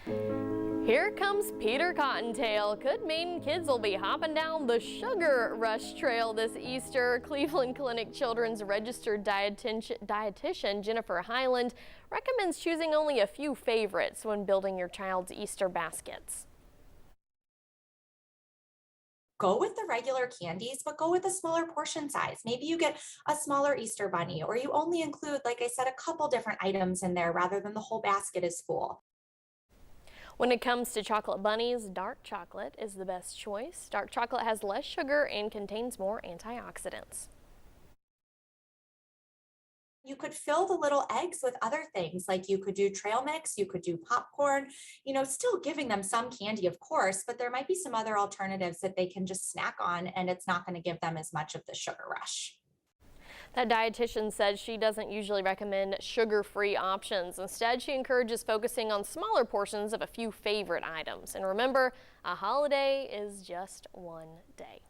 Here comes Peter Cottontail. Could mean kids will be hopping down the sugar rush trail this Easter. Cleveland Clinic Children's registered dietitian Jennifer Highland recommends choosing only a few favorites when building your child's Easter baskets. Go with the regular candies, but go with a smaller portion size. Maybe you get a smaller Easter bunny, or you only include, like I said, a couple different items in there rather than the whole basket is full. When it comes to chocolate bunnies, dark chocolate is the best choice. Dark chocolate has less sugar and contains more antioxidants. You could fill the little eggs with other things, like you could do trail mix, you could do popcorn, still giving them some candy, of course, but there might be some other alternatives that they can just snack on, and it's not going to give them as much of the sugar rush. That dietitian said she doesn't usually recommend sugar-free options. Instead, she encourages focusing on smaller portions of a few favorite items. And remember, a holiday is just one day.